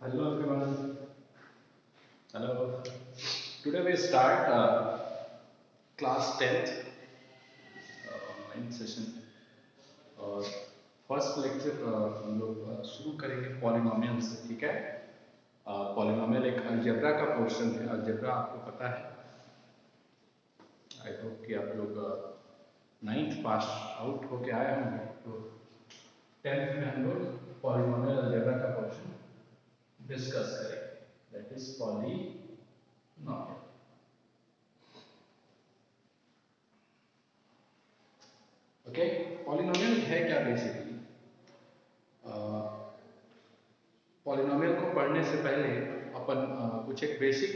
Hello everyone. Hello. Today we start class 10th online session और first lecture हम लोग शुरू करेंगे पॉलिनोमियल से, ठीक है। पॉलिनोमियल एक अलजेब्रा का पोर्शन है। अलजेब्रा आपको पता है, आई होप कि आप लोग 9th पास आउट होके आए होंगे, तो 10th में हम लोग पॉलिनोमियल अलजेब्रा का पोर्शन डिस्कस करेंगे, that is polynomial. Okay, polynomial है क्या बेसिकली? पॉलिनोमियल को पढ़ने से पहले अपन कुछ एक बेसिक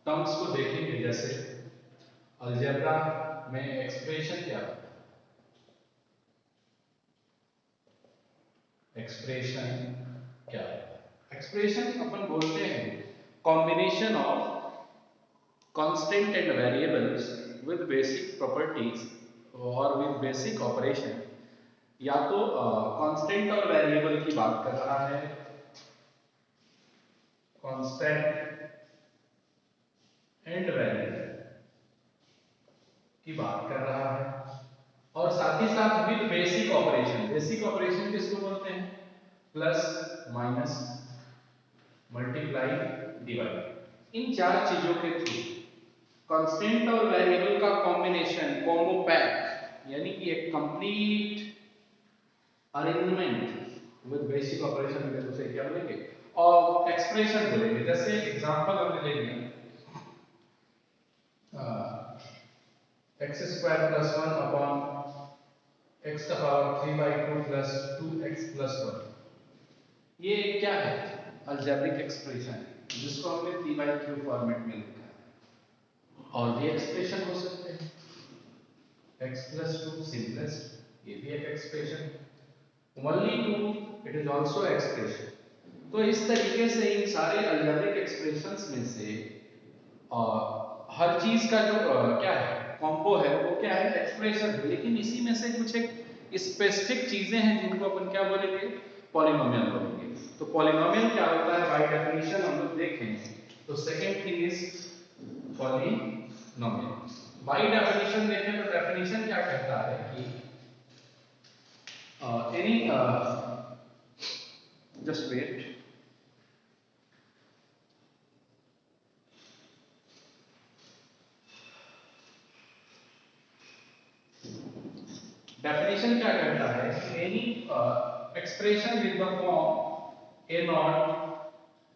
टर्म्स को देखेंगे, जैसे अलजेब्रा में एक्सप्रेशन क्या होता है। एक्सप्रेशन क्या है? एक्सप्रेशन अपन बोलते हैं combination of constant and variables with basic properties और विद बेसिक ऑपरेशन। या तो कांस्टेंट और वेरिएबल की बात कर रहा है, कांस्टेंट एंड वेरिएबल की बात कर रहा है, और साथ ही साथ with basic operation. Basic operation किसको बोलते हैं? Plus, minus, multiply, divide. इन चार चीजों के थ्रू कांस्टेंट और वेरिएबल का कॉम्बिनेशन, कॉम्बो पैक, यानी कि एक complete arrangement with basic operation में उसे क्या बोलेंगे? और एक्सप्रेशन बोलेंगे। जैसे एग्जांपल हमने ले लिया x square plus 1 upon x का पावर 3/2 प्लस 2x प्लस 1। ये क्या है? अलजेब्रिक एक्सप्रेशन है, जिसको हमने p/q फॉर्मेट में लिखा है। और भी एक्सप्रेशन हो सकते हैं, x प्लस 2 सिंपलेस्ट, ये भी एक एक्सप्रेशन है। 1/2 इट इज आल्सो एक्सप्रेशन। तो इस तरीके से इन सारे अलजेब्रिक एक्सप्रेशंस में से हर चीज का जो क्या है, कॉम्बो है, वो क्या है? एक्सप्रेशन है। लेकिन इसी में से कुछ एक स्पेसिफिक चीजें हैं जिनको अपन क्या बोलेंगे? पॉलिनोमियल बोलेंगे। तो पॉलिनोमियल क्या होता है बाय डेफिनेशन हम लोग देखें तो second thing is polynomial. By definition देखें तो डेफिनेशन क्या कहता है कि एनी जस्ट वेट, डेफिनेशन क्या कहता है कि any expression with the form a not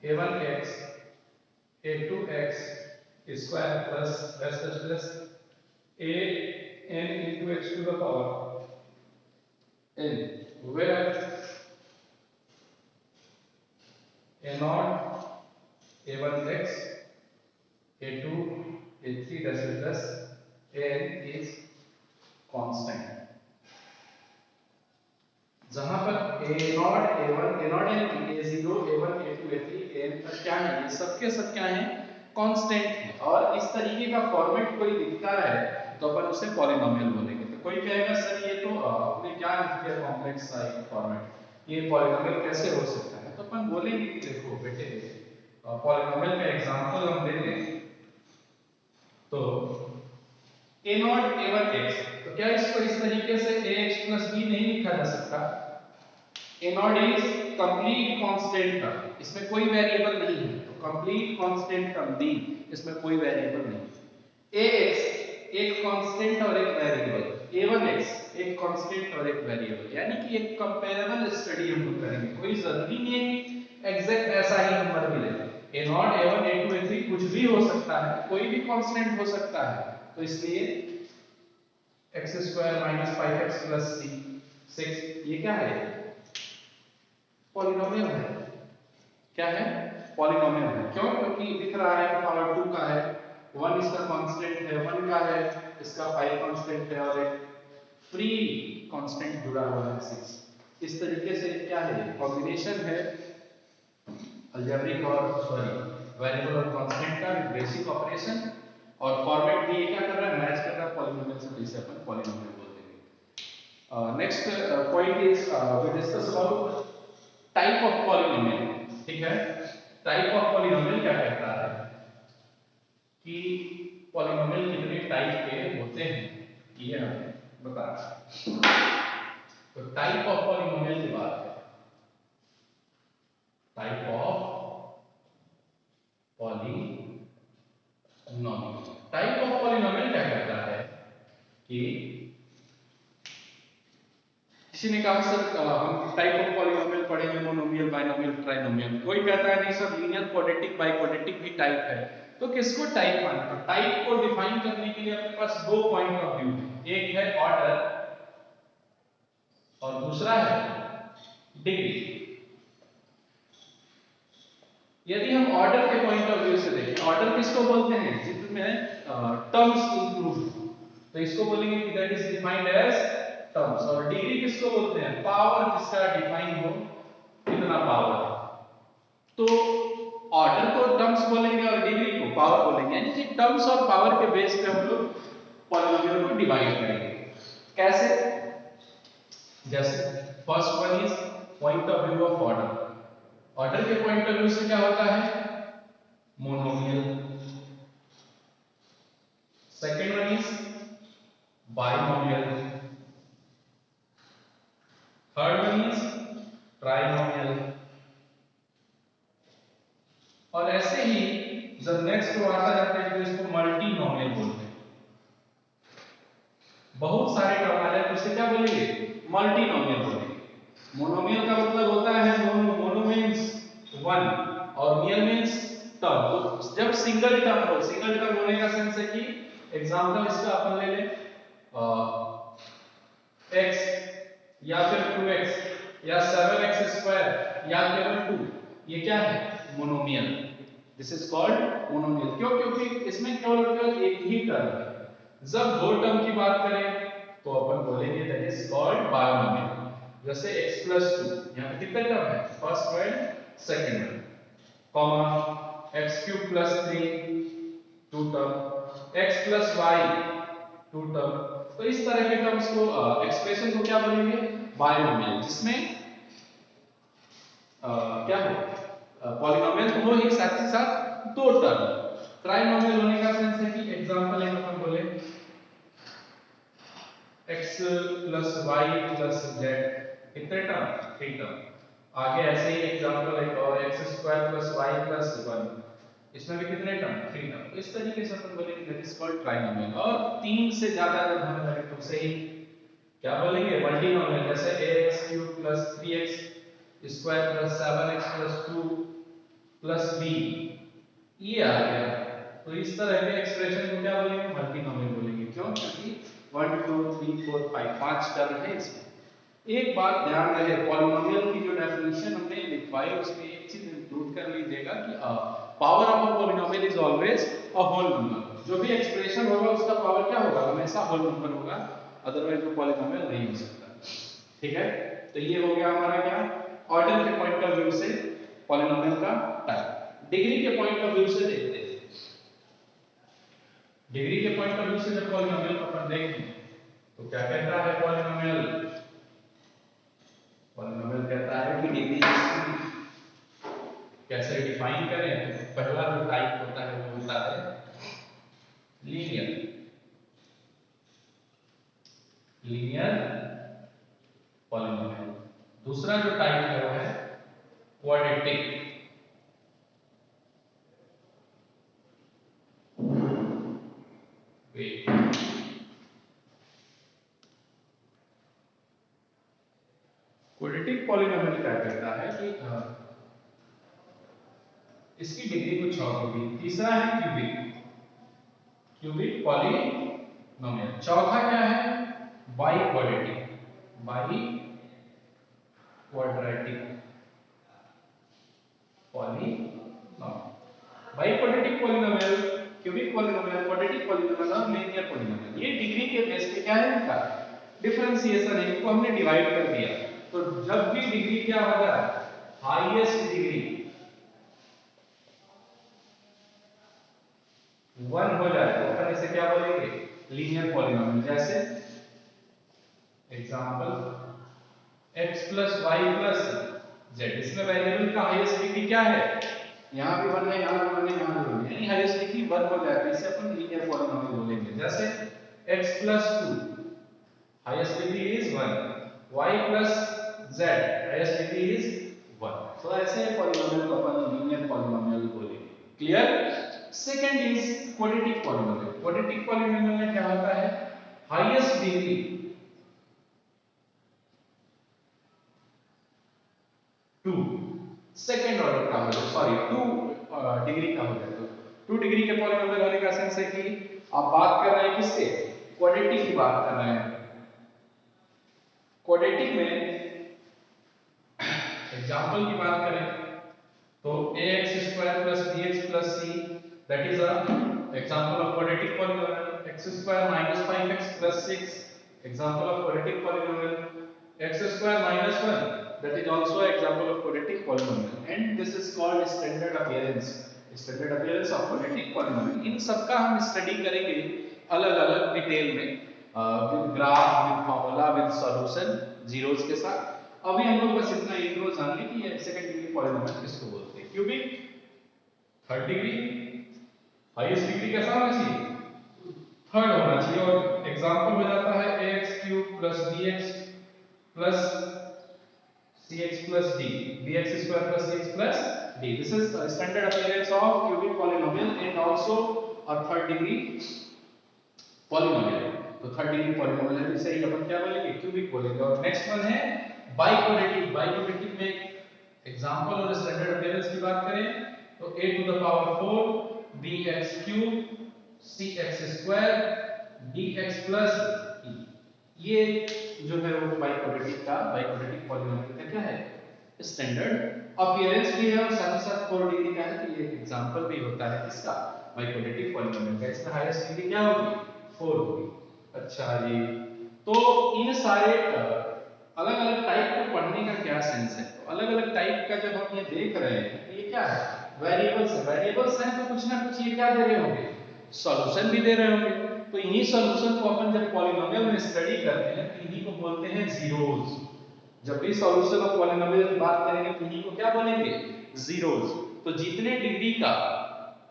a1x a2x square plus plus a n into x to the power n, where a naught a1x a2 a3 plus a n is constant। जहां पर a0 a1 a0 यानी a0 a1 a2 a3 an तक क्या है? ये सब के सब क्या है? कांस्टेंट है। और इस तरीके का फॉर्मेट कोई दिखता है तो अपन उसे पॉलिनोमियल बोलेंगे। तो कोई कहेगा सर ये तो आपने क्या लिख दिया कॉम्प्लेक्स सा एक फॉर्मेट, ये पॉलिनोमियल कैसे हो सकता है? तो अपन बोलेंगे कि देखो बेटे, पॉलिनोमियल का एग्जांपल हम ले लें तो a0 a1x, तो क्या इसको इस तरीके से ax plus b नहीं लिखा जा सकता? a not is complete constant term, इसमें कोई वेरिएबल नहीं है, तो कंप्लीट कांस्टेंट टर्म b, इसमें कोई वेरिएबल नहीं। ax एक कांस्टेंट और एक वेरिएबल, a1x एक कांस्टेंट और एक वेरिएबल, यानी कि एक कंपेरेबल स्टडी हम लोग करेंगे। कोई जरूरी नहीं है कि एग्जैक्ट ऐसा ही नंबर मिले। a not a1 a2 a3 कुछ भी हो सकता है, कोई भी कांस्टेंट हो सकता है। तो इसलिए x square minus 5x plus 6 ये क्या है? पॉलिनोमियल है। क्या है? पॉलिनोमियल है। क्यों? क्योंकि दिख रहा है पावर 2 का है, 1 इसका कांस्टेंट है, 1 का है, इसका 5 कांस्टेंट है और एक फ्री कांस्टेंट जुड़ा हुआ है 6। इस तरीके से क्या है? कॉम्बिनेशन है अलजेब्रिक और सॉरी वेरिएबल और कांस्टेंट का बेसिक ऑपरेशन। और फॉर्मेट भी ये क्या कर रहा है? मैच कर रहा है पॉलिनोमियल से, जिसे अपन पॉलिनोमियल बोल देंगे। Next point is we discuss about type of polynomial. ठीक है। टाइप ऑफ पॉलिनोमियल क्या कहता है कि पॉलिनोमियल कितने टाइप के होते हैं, ये हमें बताना है। तो टाइप ऑफ पॉलिनोमियल की बात है, type of polynomial. Type of polynomial क्या कहता है कि किसी ने कहा सर हम टाइप ऑफ पॉलिनोमियल पढ़ेंगे, मोनोमियल, बाइनोमियल, ट्राइनोमियल। कोई कहता है नहीं सर लीनियर, क्वाड्रेटिक, बाइक्वाड्रेटिक भी टाइप है। तो किसको टाइप माना? तो टाइप को डिफाइन करने के लिए अपने पास दो पॉइंट ऑफ व्यू है, एक है ऑर्डर और दूसरा है डिग्री। यदि हम ऑर्डर के पॉइंट ऑफ व्यू से देखें, ऑर्डर किसको बोलते हैं? जिसमें टर्म्स इंक्लूड, तो इसको बोलेंगे कि that is defined as terms. और डिग्री किसको बोलते हैं? पावर जिसका डिफाइन हो, कितना पावर। तो ऑर्डर को टर्म्स बोलेंगे और डिग्री को पावर बोलेंगे, यानी कि टर्म्स और पावर के बेस पे हम लोग पॉलिनोमियल को डिवाइड करेंगे। कैसे? जैसे first one is point of view of order. Order के पॉइंट ऑफ व्यू से क्या होता है? Monomial. Second one is binomial. Third one is trinomial. और ऐसे ही जब नेक्स्ट को आता जाता है तो इसको मल्टीनोमियल बोलते हैं। बहुत सारे टर्म आ जाए तो इसे क्या बोलेंगे? मल्टीनोमियल बोलेंगे। मोनोमियल का मतलब होता है मोनो, मोनो मींस वन और मियल मींस टर्म। तो जब सिंगल टर्म हो, सिंगल टर्म होने का सेंस है कि एग्जांपल इसका अपन ले लें x या फिर 2x या 7x स्क्वायर या केवल 2, ये क्या है? Monomial. This is called monomial. क्यों? क्योंकि इसमें केवल एक ही टर्म है। जब दो टर्म की बात करें तो अपन बोलेंगे दैट इज कॉल्ड बाइनोमियल। जैसे x + 2, यहां पे कितने टर्म है? First word, second word, comma x³ + 3 two term, x + y two term. तो इस तरह के टर्म्स को एक्सप्रेशन को क्या बोलेंगे? बाइनोमियल, जिसमें क्या हो? पॉलिनोमियल तो हो ही, साथ ही साथ दो टर्म। ट्राइनोमियल होने का सेंस है कि एग्जांपल एक अपन बोले x + y + z, कितने टर्म? 3 टर्म। आगे ऐसे ही एग्जांपल एक और x² + y + 1, इसमें भी कितने टर्म? 3 टर्म। इस तरीके से अपन बोलेंगे दैट इज कॉल्ड ट्राइनोमियल। और 3 से ज्यादा जब हमें लगे तो उसे ही क्या बोलेंगे? मल्टीनोमियल। जैसे ax³ + 3x² + 7x + 2 + b, ये आ गया। तो इस तरह के एक्सप्रेशन को क्या बोलेंगे? मल्टीनोमियल बोलेंगे। क्यों? क्योंकि 1 2 3 4 5 5 टर्म है इसमें। एक बात ध्यान रहे, पॉलिनोमियल की जो डेफिनेशन हमने लिखवाई उसमें एक चीज इंक्लूड कर लीजिएगा कि power of a polynomial is always a whole number. जो भी एक्सप्रेशन होगा उसका पावर क्या होगा? हमेशा होल नंबर होगा, अदरवाइज वो पॉलिनोमियल नहीं हो सकता। ठीक है, तो ये हो गया हमारा क्या? ऑर्डर के पॉइंट ऑफ व्यू से पॉलिनोमियल का टाइप। डिग्री के पॉइंट ऑफ व्यू से देखते हैं। डिग्री के पॉइंट ऑफ व्यू से जब पॉलिनोमियल को अपन देखें तो क्या कहता है पॉलिनोमियल? पॉलिनोमियल कहता है कि डिग्री कैसे डिफाइन करें? तो पहला जो टाइप होता है वो होता है लीनियर। Linear polynomial. दूसरा जो टाइप है वो है क्वाड्रेटिक। क्वाड्रेटिक पॉलिनोमियल क्या कहता है कि इसकी डिग्री कुछ और होगी। तीसरा है क्यूबिक, क्यूबिक पॉलिनोमियल। चौथा क्या है? By quadratic, by quadratic polynomial. By quadratic polynomial, cubic polynomial, quadratic polynomial और लीनियर पॉलिनोमियल, ये डिग्री के बेस पे क्या है? इनका डिफरेंशिएशन है, इनको हमने डिवाइड कर दिया। तो जब भी डिग्री क्या होगा? हाईएस्ट डिग्री 1 हो जाए तो अपन इसे क्या बोलेंगे? Linear polynomial. जैसे एग्जांपल x + y + z। इसमें वेरिएबल का हाईएस्ट डिग्री क्या है, यहाँ भी 1 है, यहाँ भी 1 है, यहाँ भी 1 है, यानी हाईएस्ट डिग्री 1 हो जाएगा। इसे अपन लीनियर पॉलिनोमियल बोलेंगे। जैसे x plus 2 highest degree is 1, y plus z highest degree is 1। तो ऐसे पॉलिनोमियल को अपन लीनियर पॉलिनोमियल बोलेंगे। Clear. Second is quadratic polynomial. Quadratic polynomial में क्या होता है, highest degree two second order का हो जाए, सॉरी 2 डिग्री का हो जाए। तो 2 डिग्री के पॉलिनोमियल होने का सेंस है कि आप बात कर रहे हैं किसके, क्वाड्रेटिक की बात कर रहे हैं। क्वाड्रेटिक में एग्जांपल की बात करें तो ax square plus bx plus c, that is a example of quadratic polynomial। x square minus 5x plus 6, example of quadratic polynomial। x square minus 1, that is also an example of quadratic polynomial, and this is called standard appearance। standard appearance of quadratic polynomial। इन सब का हम study करेंगे अलग-अलग detail में, with graph, with formula, with solution, zeros के साथ। अभी हम लोग बस इतना इंट्रो जान लें कि ये सेकंड डिग्री पॉलिनोमियल किसको बोलते हैं। Cubic, third degree, highest degree कैसा होना चाहिए, थर्ड होना चाहिए। और एग्जांपल हो जाता है ax³ plus bx plus cx plus d, bx square plus cx plus d। This is a standard appearance of cubic polynomial and also a third degree polynomial। तो थर्ड डिग्री पॉलिनोमियल है, इसे ही अपन क्या बोलेंगे, cubic बोलेंगे। और next one है biquadratic. Biquadratic में example और स्टैंडर्ड अपीयरेंस की बात करें तो a to the power 4 bx cube cx square dx plus e। ये जो है वो बाइक्वाड्रेटिक पॉलिनोमियल का क्या है, स्टैंडर्ड अपीयरेंस भी है और साथ ही साथ 4 डिग्री का है। तो ये एग्जांपल भी होता है इसका, बाइक्वाड्रेटिक पॉलिनोमियल का। इसमें हाईएस्ट डिग्री क्या होगी, 4 होगी। अच्छा जी, तो इन सारे अलग-अलग टाइप को पढ़ने का क्या सेंस है, तो अलग-अलग टाइप का जब हम ये देख रहे हैं तो ये क्या है, वेरिएबल्स है। वेरिएबल्स हैं तो कुछ ना कुछ ये क्या दे रहे होंगे, सॉल्यूशन भी दे रहे होंगे। तो इन्हीं सॉल्यूशन को अपन जब पॉलिनोमियल में स्टडी करते हैं तो इन्हीं को बोलते हैं जीरोस। जब भी सॉल्यूशन ऑफ पॉलिनोमियल की बात करेंगे तो इन्हीं को क्या बोलेंगे, जीरोस। तो जितने डिग्री का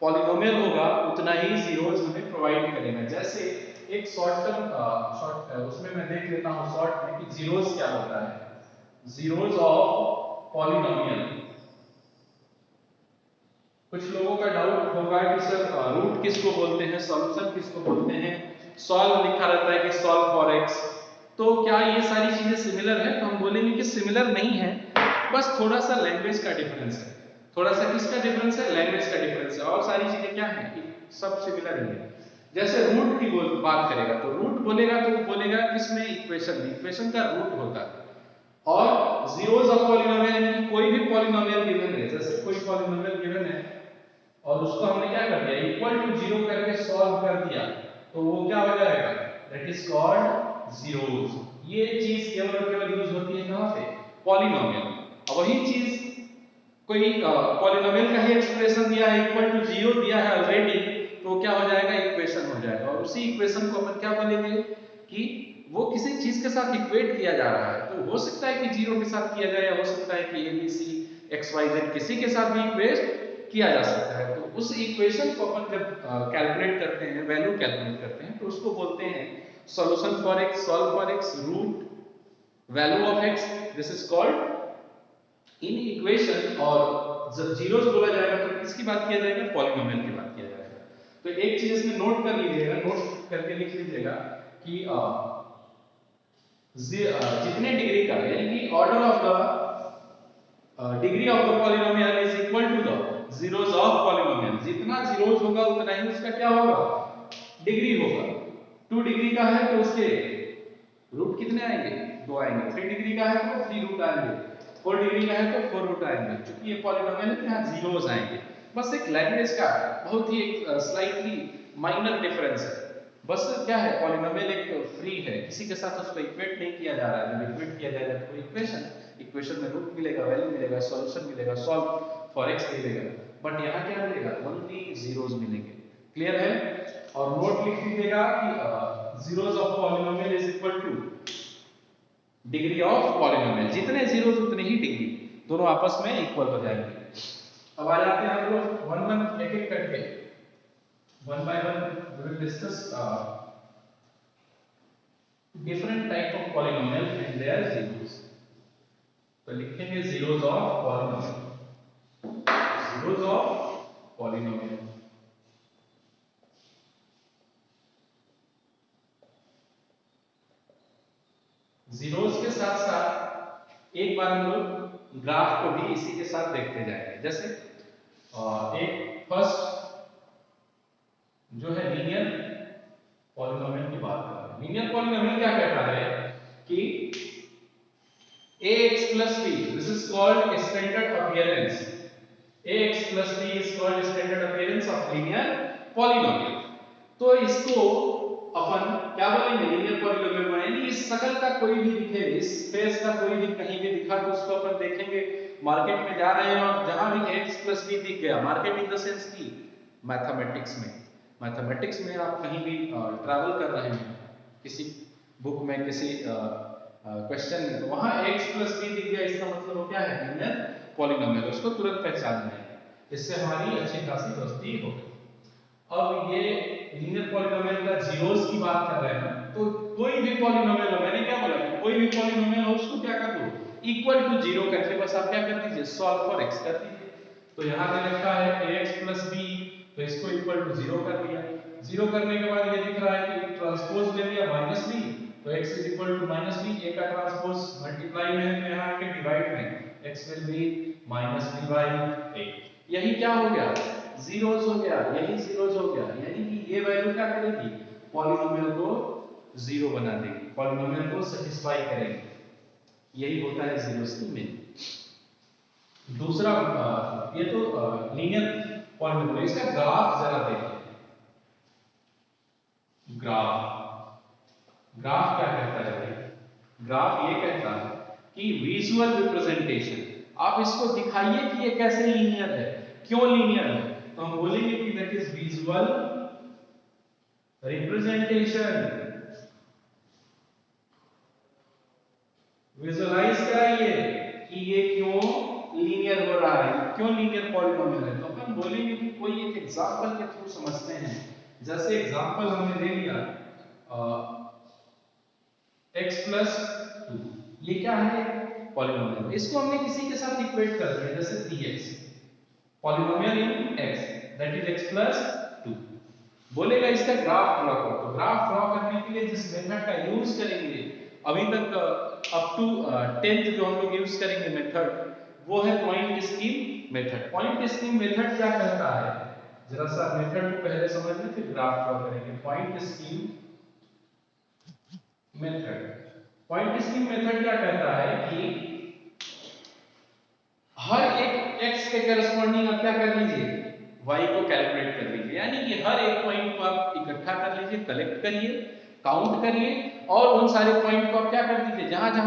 पॉलिनोमियल होगा उतना ही जीरोस हमें प्रोवाइड करेगा। जैसे एक शॉर्ट टर्म उसमें मैं देख लेता हूं शॉर्ट में कि जीरोस क्या होता है। जीरोस ऑफ पॉलिनोमियल, कुछ लोगों का डाउट होगा कि सर रूट किसको बोलते हैं, सॉल्यूशन किसको बोलते हैं, सॉल्व लिखा रहता है कि सॉल्व फॉर एक्स। तो क्या ये सारी चीजें सिमिलर है, तो हम बोलेंगे कि सिमिलर नहीं है, बस थोड़ा सा लैंग्वेज का डिफरेंस है। थोड़ा सा किसका डिफरेंस है, लैंग्वेज का डिफरेंस है, और सारी चीजें क्या है, सब सिमिलर ही है। जैसे रूट की बात करेगा तो रूट बोलेगा तो बोलेगा किसमें, इक्वेशन में, इक्वेशन का रूट होता है। और जीरोस ऑफ पॉलिनोमियल यानी कोई भी पॉलिनोमियल गिवन है, जैसे कोई पॉलिनोमियल गिवन है और उसको हमने क्या कर दिया, इक्वल टू जीरो करके सॉल्व कर दिया, तो वो क्या हो जाएगा, दैट इज कॉल्ड जीरोस। ये चीज केवल और केवल यूज होती है कहां पे, पॉलिनोमियल। अब वही चीज कोई पॉलिनोमियल का ही एक्सप्रेशन दिया है, इक्वल टू जीरो दिया है ऑलरेडी, तो क्या हो जाएगा, इक्वेशन हो जाएगा। और उसी इक्वेशन को अपन क्या बोलेंगे कि वो किसी चीज के साथ इक्वेट किया जा रहा है। तो हो सकता है कि जीरो के साथ किया जाए, हो सकता है कि ABC XYZ किसी के साथ भी इक्वेट किया जा सकता है। तो उस इक्वेशन को अपन जब कैलकुलेट करते हैं, वैल्यू कैलकुलेट करते हैं, तो उसको बोलते हैं solution for X, solve for X, root, value of X, this is called in equation. और जब जीरोस बोला जाएगा तो किसकी बात किया जाएगा, पॉलिनोमियल की बात किया जाएगा। तो एक चीज इसमें नोट कर लीजिएगा, नोट करके लिख लीजिएगा कि जितने डिग्री का, यानी कि order of the degree of the polynomial is equal to the zeros of polynomial. जितना जीरोस होगा उतना ही उसका क्या होगा, डिग्री होगा। 2 डिग्री का है तो उसके रूट कितने आएंगे, 2 आएंगे। 3 डिग्री का है तो 3 रूट आएंगे। 4 डिग्री का है तो 4 रूट आएंगे। क्योंकि ये पॉलिनोमियल है, यहाँ जीरोस आएंगे। बस एक लैंग्वेज का बहुत ही एक स्लाइटली माइनर डिफरेंस है। बस क्या है, पॉलिनोमियल एक फ्री है, किसी के साथ उसको इक्वेट नहीं किया जा रहा है। जब इक्वेट किया जाएगा तो इक्वेशन, इक्वेशन में रूट मिलेगा, वैल्यू मिलेगा, सॉल्यूशन मिलेगा, सॉल्व फॉर एक्स मिलेगा। बट यहाँ क्या मिलेगा, ओनली जीरोस मिलेंगे। क्लियर है। और नोट लिख दीजिएगा कि zeros of polynomial is equal two degree of polynomial. जितने जीरोस उतने ही डिग्री। दोनों आपस में इक्वल हो जाएंगे। अब आ जाते हैं हम लोग वन वन एक एक करके, one by one we will discuss different type of polynomial and their zeros. तो लिखेंगे zeros of polynomial, zeros of polynomial. Zeros के साथ साथ एक बार हम लोग ग्राफ को भी इसी के साथ देखते जाएंगे। जैसे एक फर्स्ट जो है लीनियर पॉलिनोमियल की बात कर रहे हैं। लीनियर पॉलिनोमियल क्या कहता है कि ax plus b, this is called standard appearance, ax plus b is called standard appearance of linear polynomial। तो इसको अपन क्या बोलेंगे, लीनियर पॉलिनोमियल बोलेंगे। इस शकल का कोई भी दिखे, इस फेस का कोई भी कहीं भी दिखा तो उसको अपन देखेंगे, मार्केट में जा रहे हैं और जहां भी x plus b दिख गया, मार्केट इन द सेंस की मैथमेटिक्स में, मैथमेटिक्स में आप कहीं भी ट्रैवल कर रहे हैं किसी बुक में, किसी क्वेश्चन में, तो वहां x plus b दिख गया, इसका मतलब वो क्या है, लीनियर पॉलिनोमियल, उसको तुरंत पहचान लें। इससे हमारी अच्छी खासी दोस्ती हो गई। अब ये लीनियर पॉलिनोमियल का जीरोस की बात कर रहे हैं, तो कोई भी पॉलिनोमियल हो, मैंने क्या बोला कि कोई भी पॉलिनोमियल हो उसको क्या कर दो, इक्वल टू जीरो करके बस आप क्या कर दीजिए, सॉल्व फॉर x कर दीजिए। तो यहाँ पे लिखा है ax plus b, तो इसको इक्वल टू जीरो कर दिया। जीरो करने के बाद ये दिख रहा है कि ट्रांसपोज ले लिया माइनस b, तो x is equal to minus b, a का ट्रांसपोज मल्टीप्लाई में है तो यहाँ आके डिवाइड में, x will be minus b by a। यही क्या हो गया, जीरोस हो गया, यही जीरोस हो गया, यानी कि ये वैल्यू क्या करेगी, पॉलिनोमियल को जीरो बना देगी, पॉलिनोमियल को सेटिस्फाई करेगी। यही होता है जीरोस की मीनिंग। दूसरा ये तो लीनियर पॉलिनोमियल, इसका ग्राफ जरा देखिए। ग्राफ, ग्राफ क्या कहता है भाई, ग्राफ ये कहता है कि विजुअल रिप्रेजेंटेशन, आप इसको दिखाइए कि ये कैसे लीनियर है, क्यों लीनियर है, तो हम बोलेंगे कि that is visual representation. Visualise कराइए कि ये क्यों लीनियर हो रहा है, क्यों लीनियर पॉलिनोमियल है। तो अपन बोलेंगे कि कोई एक एग्जांपल के थ्रू समझते हैं। जैसे एग्जांपल हमने ले लिया x plus 2, ये क्या है, पॉलिनोमियल, इसको हमने किसी के साथ इक्वेट कर दिया, जैसे px, polynomial in x, that is x plus 2। बोलेगा इसका ग्राफ ड्रॉ करो, तो ग्राफ ड्रॉ करने के लिए जिस मेथड का यूज करेंगे, अभी तक अप टू 10th जो हम लोग यूज करेंगे मेथड, वो है point scheme method. Point scheme method क्या कहता है, जरा सा मेथड को पहले समझ लें फिर ग्राफ ड्रॉ करेंगे। Point scheme method, point scheme method क्या कहता है कि हर एक x के करस्पॉन्डिंग आप क्या कर लीजिए, y को कैलकुलेट कर लीजिए, यानी कि हर एक पॉइंट को आप इकट्ठा कर लीजिए, कलेक्ट करिए, काउंट करिए और उन सारे पॉइंट को आप क्या कर दीजिए, जहां जहां